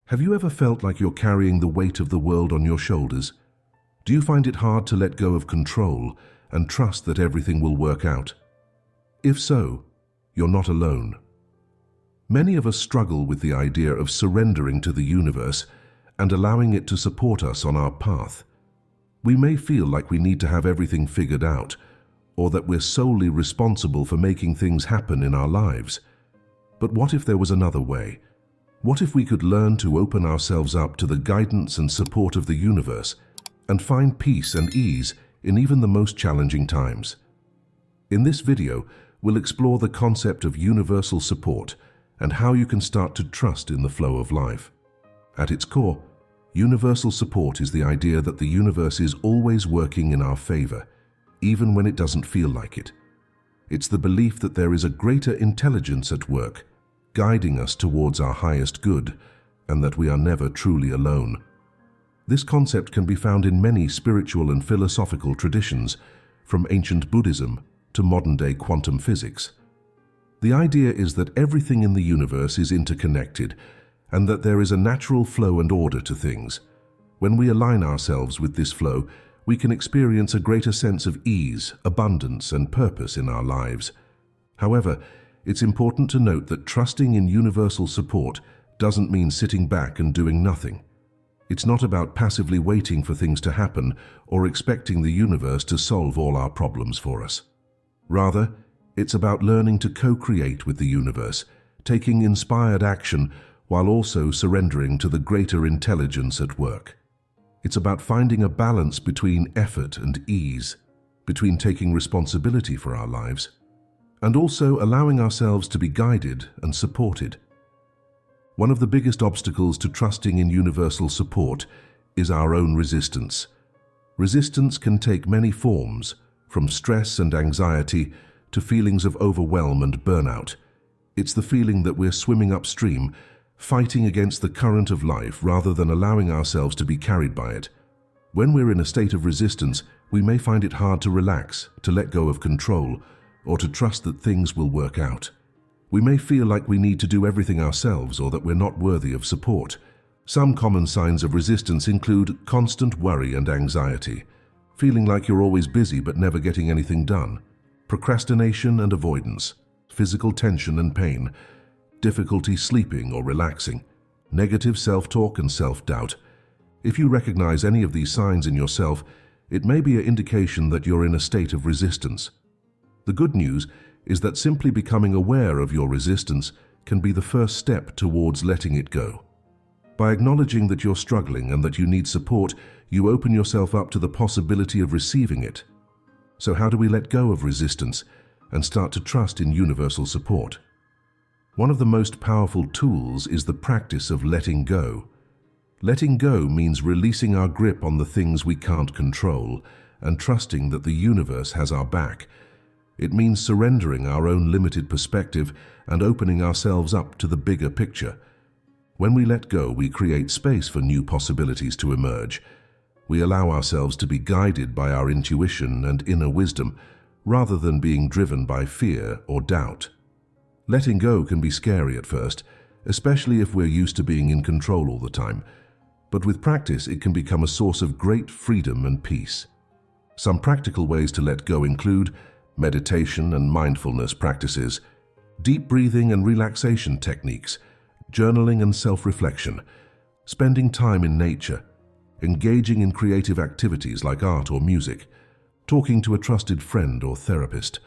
Have you ever felt like you're carrying the weight of the world on your shoulders? Do you find it hard to let go of control and trust that everything will work out? If so, you're not alone. Many of us struggle with the idea of surrendering to the universe and allowing it to support us on our path. We may feel like we need to have everything figured out, or that we're solely responsible for making things happen in our lives. But what if there was another way? What if we could learn to open ourselves up to the guidance and support of the universe and find peace and ease in even the most challenging times? In this video, we'll explore the concept of universal support and how you can start to trust in the flow of life. At its core, universal support is the idea that the universe is always working in our favor, even when it doesn't feel like it. It's the belief that there is a greater intelligence at work, guiding us towards our highest good, and that we are never truly alone. This concept can be found in many spiritual and philosophical traditions, from ancient Buddhism to modern-day quantum physics. The idea is that everything in the universe is interconnected, and that there is a natural flow and order to things. When we align ourselves with this flow, we can experience a greater sense of ease, abundance, and purpose in our lives. However, it's important to note that trusting in universal support doesn't mean sitting back and doing nothing. It's not about passively waiting for things to happen or expecting the universe to solve all our problems for us. Rather, it's about learning to co-create with the universe, taking inspired action while also surrendering to the greater intelligence at work. It's about finding a balance between effort and ease, between taking responsibility for our lives, and also allowing ourselves to be guided and supported. One of the biggest obstacles to trusting in universal support is our own resistance. Resistance can take many forms, from stress and anxiety to feelings of overwhelm and burnout. It's the feeling that we're swimming upstream, fighting against the current of life rather than allowing ourselves to be carried by it. When we're in a state of resistance, we may find it hard to relax, to let go of control, or to trust that things will work out. We may feel like we need to do everything ourselves or that we're not worthy of support. Some common signs of resistance include constant worry and anxiety, feeling like you're always busy but never getting anything done, procrastination and avoidance, physical tension and pain, difficulty sleeping or relaxing, negative self-talk and self-doubt. If you recognize any of these signs in yourself, it may be an indication that you're in a state of resistance. The good news is that simply becoming aware of your resistance can be the first step towards letting it go. By acknowledging that you're struggling and that you need support, you open yourself up to the possibility of receiving it. So how do we let go of resistance and start to trust in universal support? One of the most powerful tools is the practice of letting go. Letting go means releasing our grip on the things we can't control and trusting that the universe has our back. It means surrendering our own limited perspective and opening ourselves up to the bigger picture. When we let go, we create space for new possibilities to emerge. We allow ourselves to be guided by our intuition and inner wisdom, rather than being driven by fear or doubt. Letting go can be scary at first, especially if we're used to being in control all the time. But with practice, it can become a source of great freedom and peace. Some practical ways to let go include meditation and mindfulness practices, deep breathing and relaxation techniques, journaling and self-reflection, spending time in nature, engaging in creative activities like art or music, talking to a trusted friend or therapist.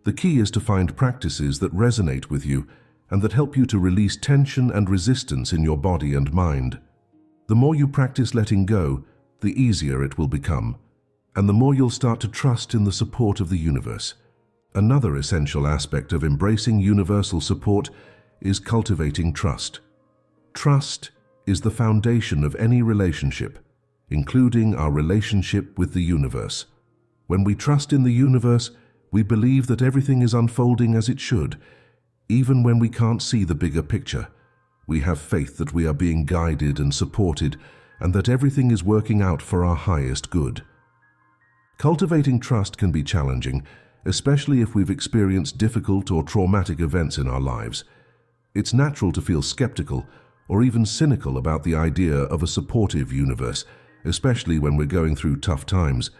The key is to find practices that resonate with you and that help you to release tension and resistance in your body and mind. The more you practice letting go, the easier it will become, and the more you'll start to trust in the support of the universe. Another essential aspect of embracing universal support is cultivating trust. Trust is the foundation of any relationship, including our relationship with the universe. When we trust in the universe, we believe that everything is unfolding as it should, even when we can't see the bigger picture. We have faith that we are being guided and supported, and that everything is working out for our highest good. Cultivating trust can be challenging, especially if we've experienced difficult or traumatic events in our lives. It's natural to feel skeptical or even cynical about the idea of a supportive universe, especially when we're going through tough times.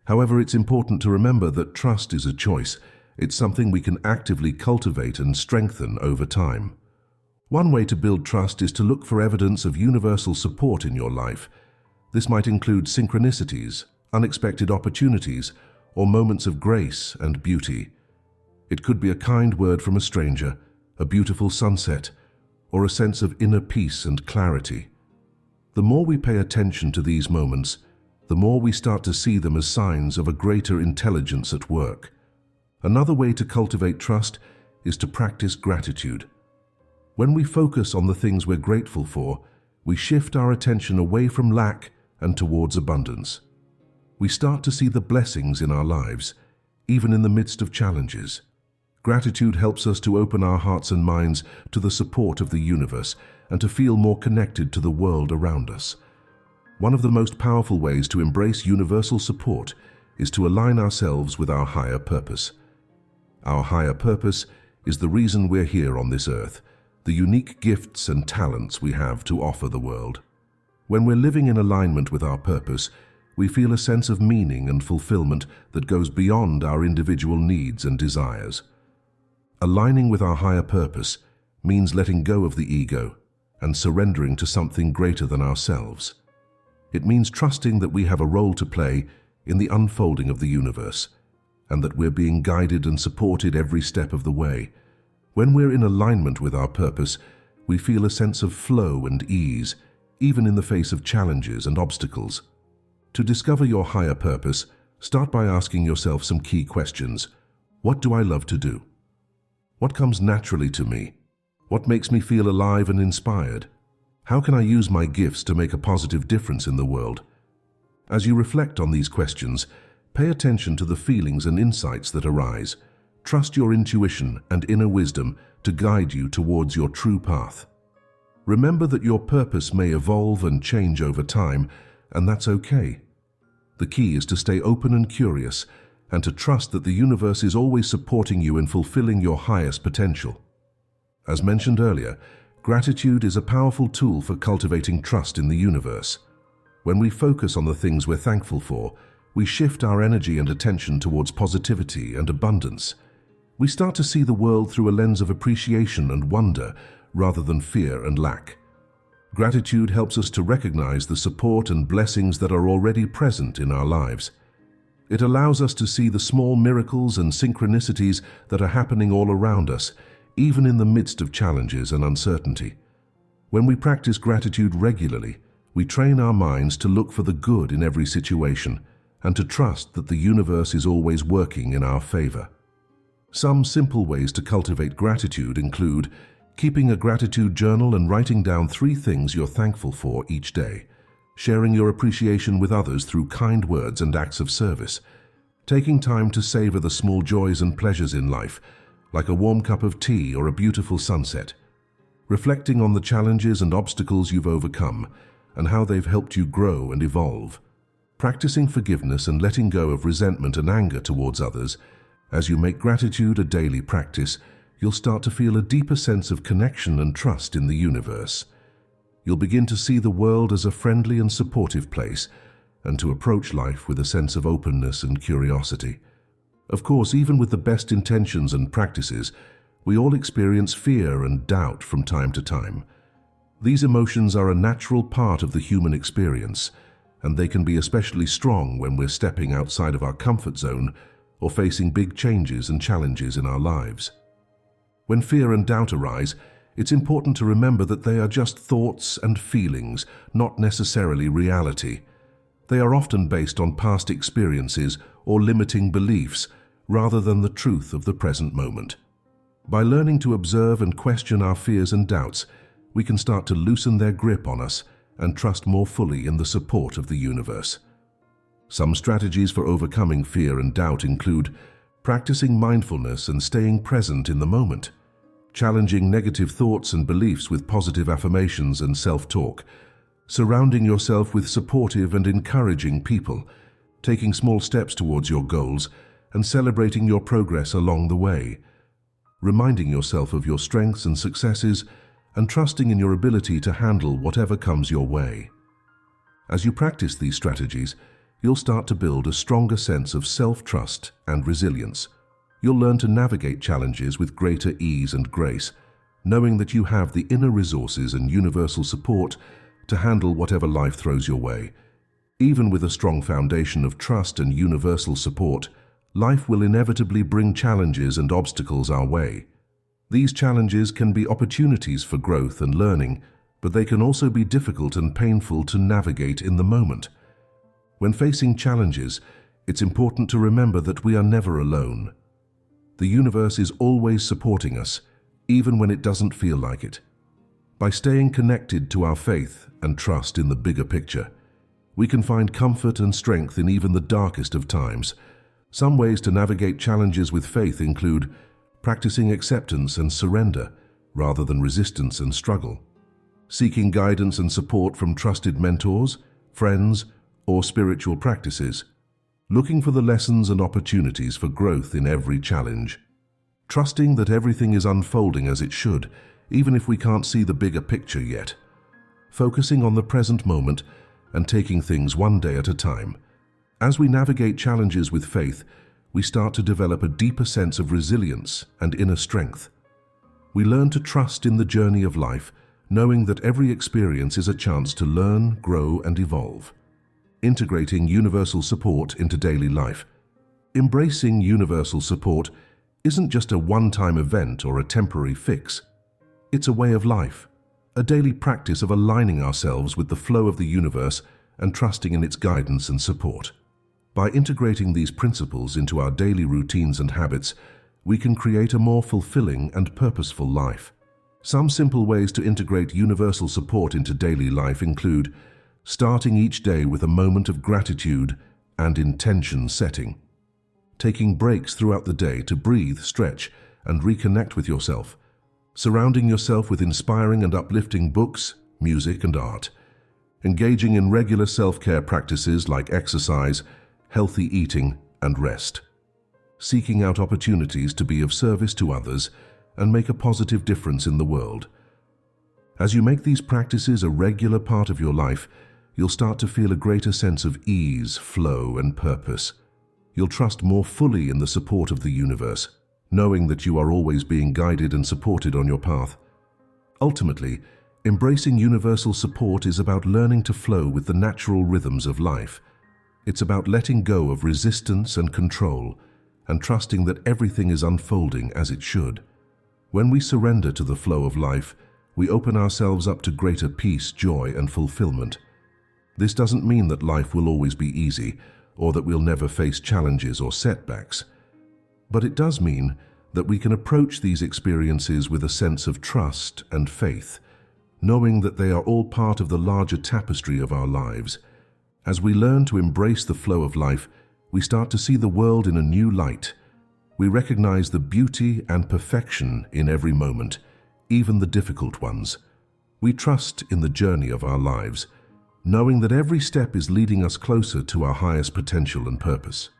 However, it's important to remember that trust is a choice. It's something we can actively cultivate and strengthen over time. One way to build trust is to look for evidence of universal support in your life. This might include synchronicities, unexpected opportunities, or moments of grace and beauty. It could be a kind word from a stranger, a beautiful sunset, or a sense of inner peace and clarity. The more we pay attention to these moments, the more we start to see them as signs of a greater intelligence at work. Another way to cultivate trust is to practice gratitude. When we focus on the things we're grateful for, we shift our attention away from lack and towards abundance. We start to see the blessings in our lives, even in the midst of challenges. Gratitude helps us to open our hearts and minds to the support of the universe and to feel more connected to the world around us. One of the most powerful ways to embrace universal support is to align ourselves with our higher purpose. Our higher purpose is the reason we're here on this earth, the unique gifts and talents we have to offer the world. When we're living in alignment with our purpose, we feel a sense of meaning and fulfillment that goes beyond our individual needs and desires. Aligning with our higher purpose means letting go of the ego and surrendering to something greater than ourselves. It means trusting that we have a role to play in the unfolding of the universe, and that we're being guided and supported every step of the way. When we're in alignment with our purpose, we feel a sense of flow and ease, even in the face of challenges and obstacles. To discover your higher purpose, start by asking yourself some key questions. What do I love to do? What comes naturally to me? What makes me feel alive and inspired? How can I use my gifts to make a positive difference in the world? As you reflect on these questions, pay attention to the feelings and insights that arise. Trust your intuition and inner wisdom to guide you towards your true path. Remember that your purpose may evolve and change over time, and that's okay. The key is to stay open and curious, and to trust that the universe is always supporting you in fulfilling your highest potential. As mentioned earlier, gratitude is a powerful tool for cultivating trust in the universe. When we focus on the things we're thankful for, we shift our energy and attention towards positivity and abundance. We start to see the world through a lens of appreciation and wonder rather than fear and lack. Gratitude helps us to recognize the support and blessings that are already present in our lives. It allows us to see the small miracles and synchronicities that are happening all around us, even in the midst of challenges and uncertainty. When we practice gratitude regularly, we train our minds to look for the good in every situation and to trust that the universe is always working in our favor. Some simple ways to cultivate gratitude include keeping a gratitude journal and writing down 3 things you're thankful for each day, sharing your appreciation with others through kind words and acts of service, taking time to savor the small joys and pleasures in life, like a warm cup of tea or a beautiful sunset, reflecting on the challenges and obstacles you've overcome and how they've helped you grow and evolve, practicing forgiveness and letting go of resentment and anger towards others. As you make gratitude a daily practice, you'll start to feel a deeper sense of connection and trust in the universe. You'll begin to see the world as a friendly and supportive place, and to approach life with a sense of openness and curiosity. Of course, even with the best intentions and practices, we all experience fear and doubt from time to time. These emotions are a natural part of the human experience, and they can be especially strong when we're stepping outside of our comfort zone or facing big changes and challenges in our lives. When fear and doubt arise, it's important to remember that they are just thoughts and feelings, not necessarily reality. They are often based on past experiences or limiting beliefs, rather than the truth of the present moment. By learning to observe and question our fears and doubts, we can start to loosen their grip on us and trust more fully in the support of the universe. Some strategies for overcoming fear and doubt include practicing mindfulness and staying present in the moment, challenging negative thoughts and beliefs with positive affirmations and self-talk, surrounding yourself with supportive and encouraging people, taking small steps towards your goals, and celebrating your progress along the way, reminding yourself of your strengths and successes, and trusting in your ability to handle whatever comes your way. As you practice these strategies, you'll start to build a stronger sense of self-trust and resilience. You'll learn to navigate challenges with greater ease and grace, knowing that you have the inner resources and universal support to handle whatever life throws your way. Even with a strong foundation of trust and universal support, life will inevitably bring challenges and obstacles our way. These challenges can be opportunities for growth and learning, but they can also be difficult and painful to navigate in the moment. When facing challenges, it's important to remember that we are never alone. The universe is always supporting us, even when it doesn't feel like it. By staying connected to our faith and trust in the bigger picture, we can find comfort and strength in even the darkest of times. Some ways to navigate challenges with faith include practicing acceptance and surrender rather than resistance and struggle, seeking guidance and support from trusted mentors, friends, or spiritual practices, looking for the lessons and opportunities for growth in every challenge, trusting that everything is unfolding as it should, even if we can't see the bigger picture yet, focusing on the present moment and taking things one day at a time. As we navigate challenges with faith, we start to develop a deeper sense of resilience and inner strength. We learn to trust in the journey of life, knowing that every experience is a chance to learn, grow, and evolve. Integrating universal support into daily life. Embracing universal support isn't just a one-time event or a temporary fix. It's a way of life, a daily practice of aligning ourselves with the flow of the universe and trusting in its guidance and support. By integrating these principles into our daily routines and habits, we can create a more fulfilling and purposeful life. Some simple ways to integrate universal support into daily life include starting each day with a moment of gratitude and intention setting, taking breaks throughout the day to breathe, stretch, and reconnect with yourself, surrounding yourself with inspiring and uplifting books, music, and art, engaging in regular self-care practices like exercise, healthy eating, and rest, seeking out opportunities to be of service to others and make a positive difference in the world. As you make these practices a regular part of your life, you'll start to feel a greater sense of ease, flow, and purpose. You'll trust more fully in the support of the universe, knowing that you are always being guided and supported on your path. Ultimately, embracing universal support is about learning to flow with the natural rhythms of life. It's about letting go of resistance and control and trusting that everything is unfolding as it should. When we surrender to the flow of life, we open ourselves up to greater peace, joy, and fulfillment. This doesn't mean that life will always be easy or that we'll never face challenges or setbacks. But it does mean that we can approach these experiences with a sense of trust and faith, knowing that they are all part of the larger tapestry of our lives. As we learn to embrace the flow of life, we start to see the world in a new light. We recognize the beauty and perfection in every moment, even the difficult ones. We trust in the journey of our lives, knowing that every step is leading us closer to our highest potential and purpose.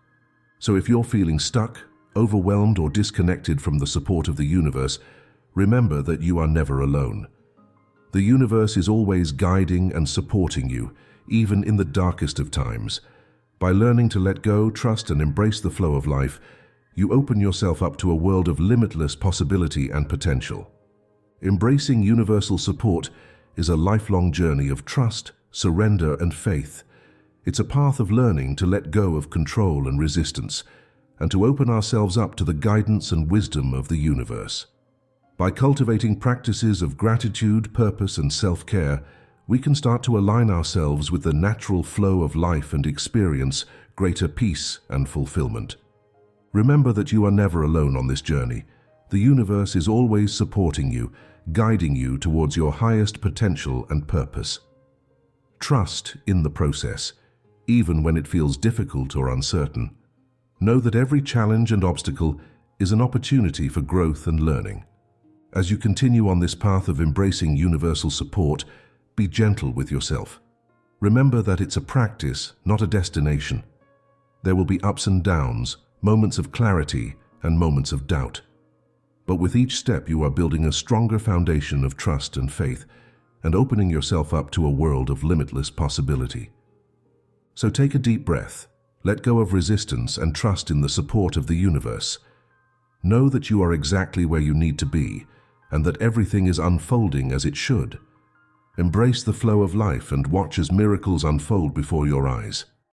So if you're feeling stuck, overwhelmed, or disconnected from the support of the universe, remember that you are never alone. The universe is always guiding and supporting you, even in the darkest of times. By learning to let go, trust, and embrace the flow of life, you open yourself up to a world of limitless possibility and potential. Embracing universal support is a lifelong journey of trust, surrender, and faith. It's a path of learning to let go of control and resistance, and to open ourselves up to the guidance and wisdom of the universe. By cultivating practices of gratitude, purpose, and self-care, we can start to align ourselves with the natural flow of life and experience greater peace and fulfillment. Remember that you are never alone on this journey. The universe is always supporting you, guiding you towards your highest potential and purpose. Trust in the process, even when it feels difficult or uncertain. Know that every challenge and obstacle is an opportunity for growth and learning. As you continue on this path of embracing universal support, be gentle with yourself. Remember that it's a practice, not a destination. There will be ups and downs, moments of clarity, and moments of doubt. But with each step, you are building a stronger foundation of trust and faith, and opening yourself up to a world of limitless possibility. So take a deep breath, let go of resistance, and trust in the support of the universe. Know that you are exactly where you need to be, and that everything is unfolding as it should. Embrace the flow of life and watch as miracles unfold before your eyes.